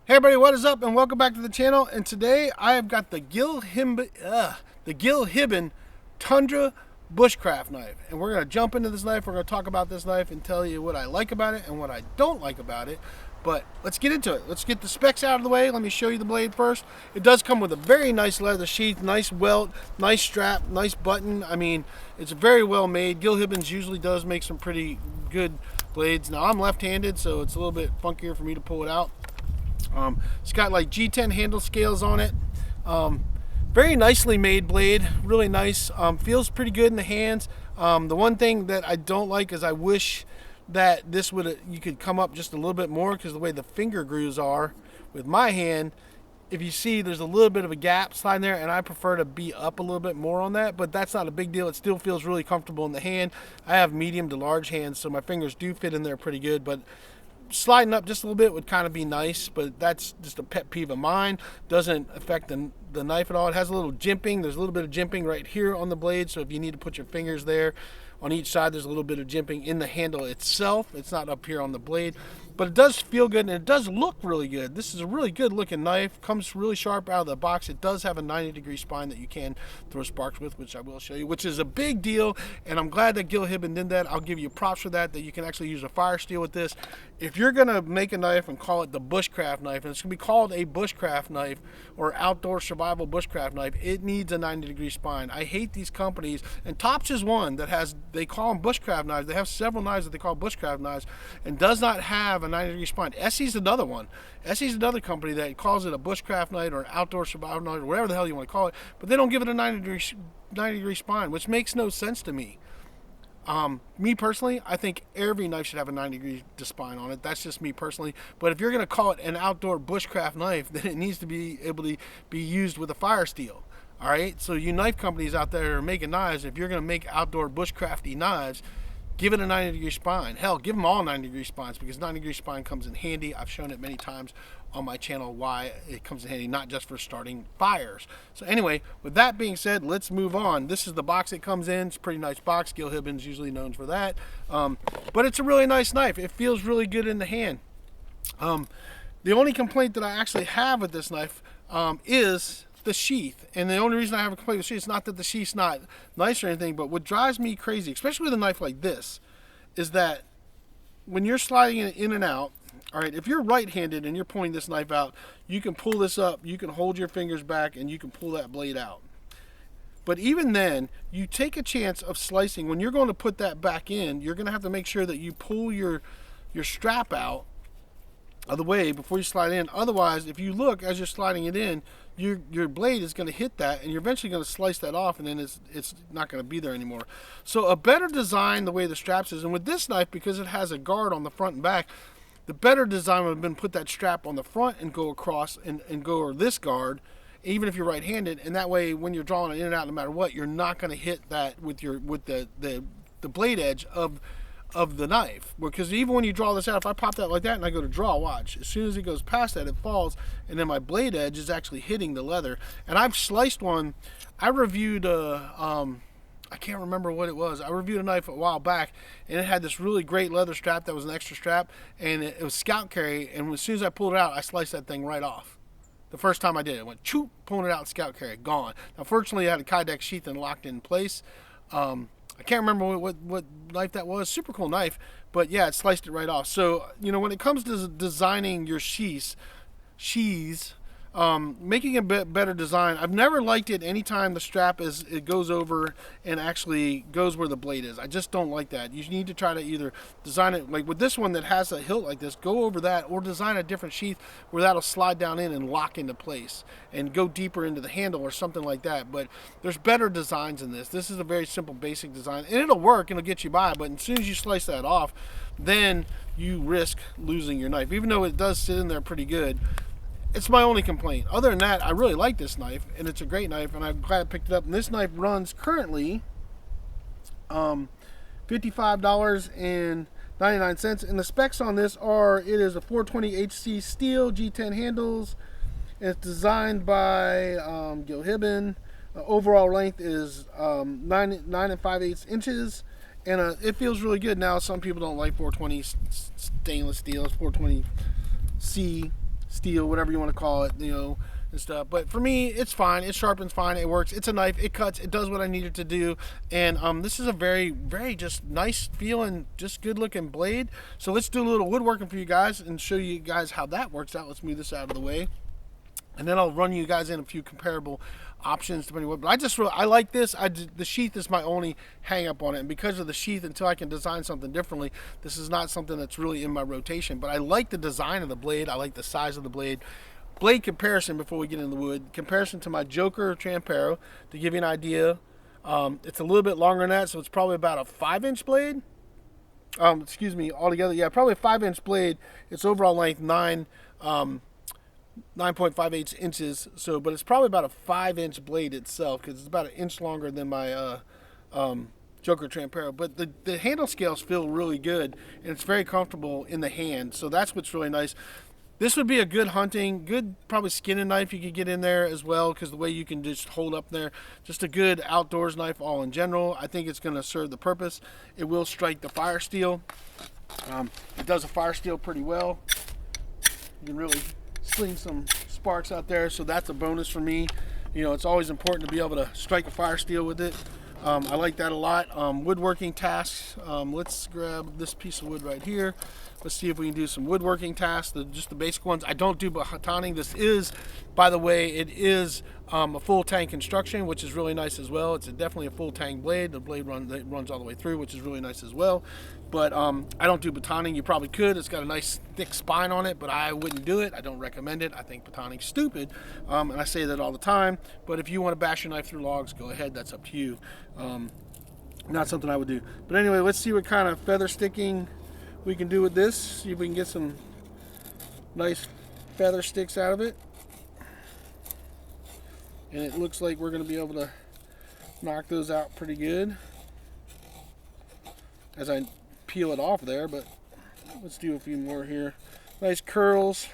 Hey everybody, what is up and welcome back to the channel. And today I have got the Gil Hibben Tundra Bushcraft knife. And we're going to jump into this knife. We're going to talk about this knife and tell you what I like about it and what I don't like about it. But let's get into it. Let's get the specs out of the way. Let me show you the blade first. It does come with a very nice leather sheath, nice welt, nice strap, nice button. I mean, it's very well made. Gil Hibben's usually does make some pretty good blades. Now I'm left-handed, so it's a little bit funkier for me to pull it out. It's got like G10 handle scales on it. Very nicely made blade, really nice. Feels pretty good in the hands. The one thing that I don't like is I wish that this would you could come up just a little bit more, because the way the finger grooves are with my hand, if you see there's a little bit of a gap sliding there, and I prefer to be up a little bit more on that, but that's not a big deal. It still feels really comfortable in the hand. I have medium to large hands, so my fingers do fit in there pretty good, but sliding up just a little bit would kind of be nice, but that's just a pet peeve of mine. Doesn't affect the knife at all. It has a little jimping. There's a little bit of jimping right here on the blade, so if you need to put your fingers there on each side, there's a little bit of jimping in the handle itself. It's not up here on the blade, but it does feel good and it does look really good. This is a really good looking knife. Comes really sharp out of the box. It does have a 90-degree spine that you can throw sparks with, which I will show you, which is a big deal, and I'm glad that Gil Hibben did that. I'll give you props for that you can actually use a fire steel with this. If you're gonna make a knife and call it the Bushcraft knife, and it's gonna be called a Bushcraft knife or outdoor survival Bushcraft knife, it needs a 90-degree spine. I hate these companies, and Tops is one that has, they call them Bushcraft knives. They have several knives that they call Bushcraft knives and does not have a 90-degree spine. Essie's another one. Essie's another company that calls it a Bushcraft knife or an outdoor survival knife or whatever the hell you want to call it, but they don't give it a 90-degree spine, which makes no sense to me. Me personally, I think every knife should have a 90-degree spine on it. That's just me personally. But if you're going to call it an outdoor bushcraft knife, then it needs to be able to be used with a fire steel. All right. So you knife companies out there are making knives. If you're going to make outdoor bushcrafty knives, give it a 90-degree spine. Hell, give them all 90-degree spines, because 90-degree spine comes in handy. I've shown it many times on my channel why it comes in handy, not just for starting fires. So anyway, with that being said, let's move on. This is the box it comes in. It's a pretty nice box. Gil Hibben's usually known for that. But it's a really nice knife. It feels really good in the hand. The only complaint that I actually have with this knife is the sheath. And the only reason I have a complaint with the sheath is not that the sheath's not nice or anything, but what drives me crazy, especially with a knife like this, is that when you're sliding it in and out, all right, if you're right-handed and you're pointing this knife out, you can pull this up, you can hold your fingers back, and you can pull that blade out. But even then, you take a chance of slicing. When you're going to put that back in, you're going to have to make sure that you pull your strap out of the way before you slide in. Otherwise, if you look as you're sliding it in, your blade is going to hit that, and you're eventually going to slice that off, and then it's not going to be there anymore. So a better design, the way the straps is, and with this knife, because it has a guard on the front and back, the better design would have been put that strap on the front and go across and go over this guard, even if you're right-handed, and that way when you're drawing it in and out, no matter what, you're not going to hit that with the blade edge of the knife. Because even when you draw this out, if I pop that like that and I go to draw, watch, as soon as it goes past that, it falls, and then my blade edge is actually hitting the leather. And I've sliced one. I reviewed I can't remember what it was. I reviewed a knife a while back, and it had this really great leather strap that was an extra strap, and it was scout carry, and as soon as I pulled it out, I sliced that thing right off. The first time I did it, it went choop, pulling it out, scout carry, gone. Now fortunately I had a Kydex sheath and locked in place. I can't remember what knife that was. Super cool knife, but yeah, it sliced it right off. So, you know, when it comes to designing your sheaths, making a bit better design, I've never liked it anytime the strap it goes over and actually goes where the blade is. I just don't like that. You need to try to either design it like with this one that has a hilt like this, go over that, or design a different sheath where that'll slide down in and lock into place and go deeper into the handle or something like that. But there's better designs in this. This is a very simple basic design, and it'll work and it'll get you by, but as soon as you slice that off, then you risk losing your knife, even though it does sit in there pretty good. It's my only complaint. Other than that, I really like this knife, and it's a great knife, and I'm glad I picked it up. And this knife runs currently $55.99, and the specs on this are, it is a 420 HC steel, G10 handles, and it's designed by Gil Hibben. Overall length is 9 5/8 inches, and it feels really good. Now, some people don't like 420 stainless steel, it's 420C steel, whatever you want to call it, you know, and stuff. But for me, it's fine. It sharpens fine. It works. It's a knife. It cuts. It does what I need it to do. And this is a very, very just nice feeling, just good looking blade. So let's do a little woodworking for you guys and show you guys how that works out. Let's move this out of the way. And then I'll run you guys in a few comparable options depending on what. But I like this. The sheath is my only hang up on it, and because of the sheath, until I can design something differently, this is not something that's really in my rotation. But I like the design of the blade. I like the size of the blade. Blade comparison before we get into the wood. Comparison to my Joker Trampero, to give you an idea. It's a little bit longer than that, so it's probably about a 5-inch blade. Excuse me, altogether, yeah, probably a 5-inch blade. Its overall length 9.58 inches, so, but it's probably about a 5-inch blade itself, because it's about an inch longer than my Joker Trampero. But the handle scales feel really good, and it's very comfortable in the hand, so that's what's really nice. This would be a good hunting, good probably skinning knife you could get in there as well, because the way you can just hold up there, just a good outdoors knife all in general. I think it's going to serve the purpose. It will strike the fire steel. It does a fire steel pretty well. You can really sling some sparks out there, so that's a bonus for me. You know, it's always important to be able to strike a fire steel with it. I like that a lot. Woodworking tasks. Let's grab this piece of wood right here. Let's see if we can do some woodworking tasks, just the basic ones. I don't do batoning. This is, by the way, it is a full tang construction, which is really nice as well. It's definitely a full tang blade. The blade runs all the way through, which is really nice as well. But I don't do batoning. You probably could. It's got a nice thick spine on it, but I wouldn't do it. I don't recommend it. I think batoning's stupid, and I say that all the time. But if you want to bash your knife through logs, go ahead. That's up to you. Not something I would do. But anyway, let's see what kind of feather sticking we can do with this. See if we can get some nice feather sticks out of it. And it looks like we're going to be able to knock those out pretty good as I peel it off there, but let's do a few more here. Nice curls.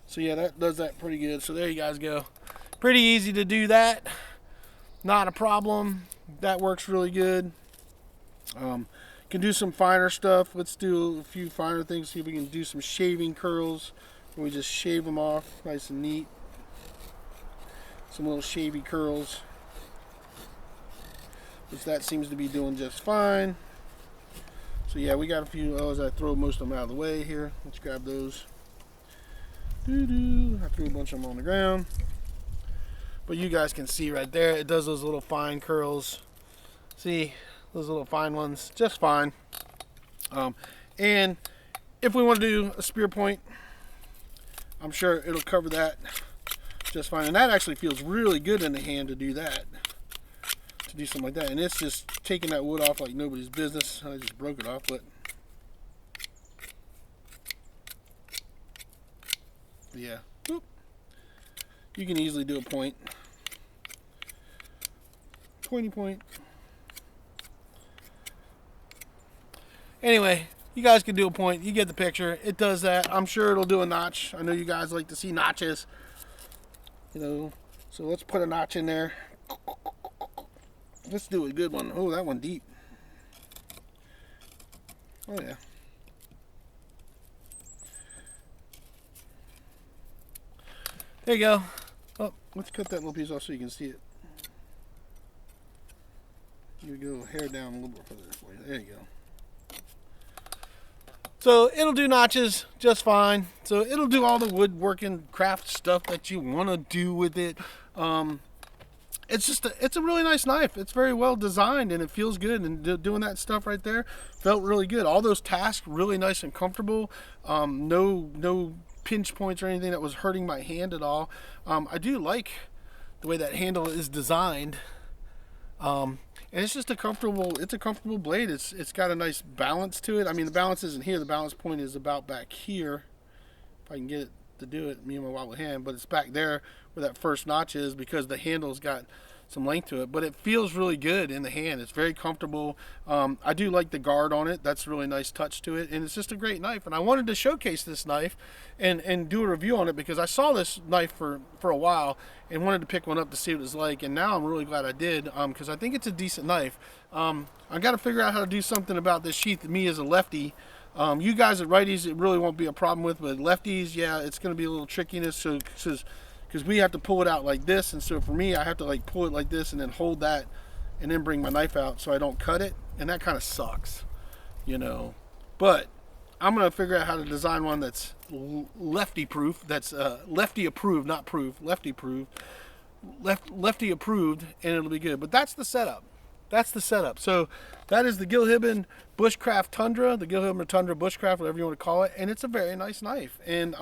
So yeah, that does that pretty good. So there you guys go. Pretty easy to do that. Not a problem. That works really good. Can do some finer stuff. Let's do a few finer things. See if we can do some shaving curls. We just shave them off nice and neat. Some little shavy curls, which that seems to be doing just fine. So yeah, we got a few. As I throw most of them out of the way here. Let's grab those. I threw a bunch of them on the ground. But you guys can see right there, it does those little fine curls. See, those little fine ones, just fine. And if we want to do a spear point, I'm sure it'll cover that just fine. And that actually feels really good in the hand to do that. To do something like that. And it's just taking that wood off like nobody's business. I just broke it off, but yeah. Boop. You can easily do a point. Pointy point. Anyway, you guys can do a point. You get the picture. It does that. I'm sure it'll do a notch. I know you guys like to see notches. You know, so let's put a notch in there. Let's do a good one. Oh, that one deep. Oh yeah. There you go. Oh, let's cut that little piece off so you can see it. You go hair down a little bit further for you. There you go. So it'll do notches just fine. So it'll do all the woodworking craft stuff that you want to do with it. It's a really nice knife. It's very well designed and it feels good. And doing that stuff right there felt really good. All those tasks really nice and comfortable. No pinch points or anything that was hurting my hand at all. I do like the way that handle is designed. And it's just a comfortable blade. It's got a nice balance to it. I mean, the balance isn't here. The balance point is about back here. If I can get it to do it, me and my wobble hand, but it's back there where that first notch is because the handle's got some length to it, but it feels really good in the hand. It's very comfortable. I do like the guard on it. That's a really nice touch to it, and it's just a great knife. And I wanted to showcase this knife and do a review on it because I saw this knife for a while and wanted to pick one up to see what it was like, and now I'm really glad I did because I think it's a decent knife. I got to figure out how to do something about this sheath. Me as a lefty, You guys at righties, it really won't be a problem with, but lefties, yeah, it's going to be a little trickiness. So because we have to pull it out like this, and so for me, I have to like pull it like this and then hold that, and then bring my knife out so I don't cut it, and that kind of sucks, you know. But I'm going to figure out how to design one that's lefty proof, that's lefty approved, not proof, lefty approved, lefty approved, and it'll be good. But that's the setup. That's the setup. So that is the Gil Hibben Bushcraft Tundra, the Gil Hibben Tundra Bushcraft, whatever you want to call it, and it's a very nice knife. And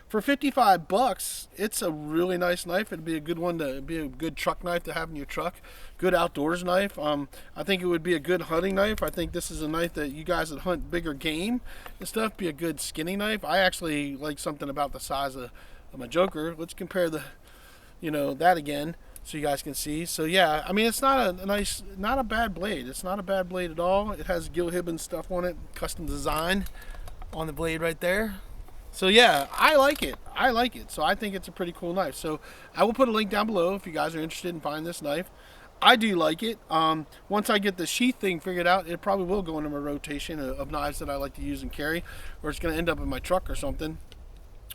for $55, it's a really nice knife. It'd be a good one to be a good truck knife to have in your truck. Good outdoors knife. I think it would be a good hunting knife. I think this is a knife that you guys that hunt bigger game and stuff be a good skinning knife. I actually like something about the size of my Joker. Let's compare the, that again, so you guys can see. So yeah, I mean, it's not a bad blade. It's not a bad blade at all. It has Gil Hibben stuff on it, custom design on the blade right there. So yeah, I like it. I like it. So I think it's a pretty cool knife. So I will put a link down below if you guys are interested in finding this knife. I do like it. Once I get the sheath thing figured out, it probably will go into my rotation of knives that I like to use and carry, or it's going to end up in my truck or something,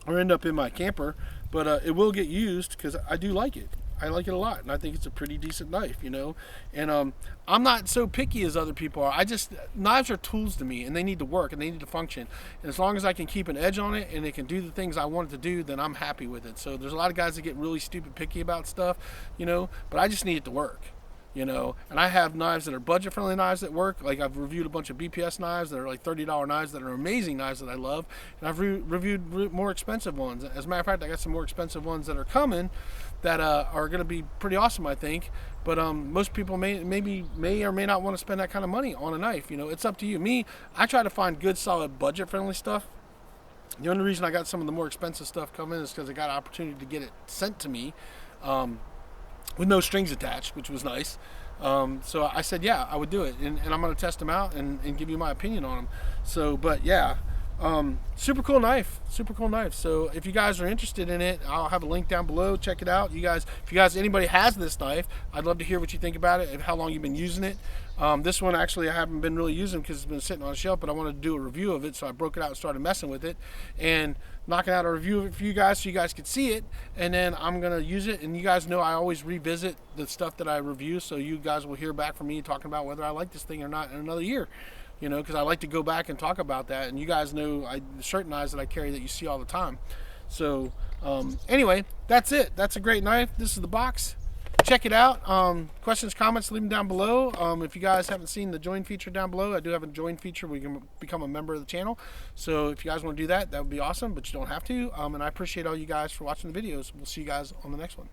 or end up in my camper. But it will get used because I do like it. I like it a lot, and I think it's a pretty decent knife, And I'm not so picky as other people are. Knives are tools to me, and they need to work, and they need to function. And as long as I can keep an edge on it, and it can do the things I want it to do, then I'm happy with it. So there's a lot of guys that get really stupid picky about stuff, but I just need it to work. And I have knives that are budget-friendly knives that work. Like I've reviewed a bunch of BPS knives that are like $30 knives that are amazing knives that I love, and I've reviewed more expensive ones. As a matter of fact, I got some more expensive ones that are coming that are going to be pretty awesome, I think. But most people may or may not want to spend that kind of money on a knife. It's up to you. Me, I try to find good, solid, budget-friendly stuff. The only reason I got some of the more expensive stuff coming is because I got an opportunity to get it sent to me. With no strings attached, which was nice. So I said, yeah, I would do it. And I'm going to test them out and give you my opinion on them. So, but yeah, super cool knife. Super cool knife. So if you guys are interested in it, I'll have a link down below. Check it out. If anybody has this knife, I'd love to hear what you think about it and how long you've been using it. This one actually I haven't been really using because it's been sitting on a shelf, but I wanted to do a review of it, so I broke it out and started messing with it and knocking out a review of it for you guys so you guys could see it. And then I'm going to use it, and you guys know I always revisit the stuff that I review, so you guys will hear back from me talking about whether I like this thing or not in another year. Because I like to go back and talk about that, and you guys know certain knives that I carry that you see all the time. So anyway, that's it. That's a great knife. This is the box. Check it out. Questions, comments, leave them down below. If you guys haven't seen the join feature down below, I do have a join feature where you can become a member of the channel. So if you guys want to do that, that would be awesome, but you don't have to. And I appreciate all you guys for watching the videos. We'll see you guys on the next one.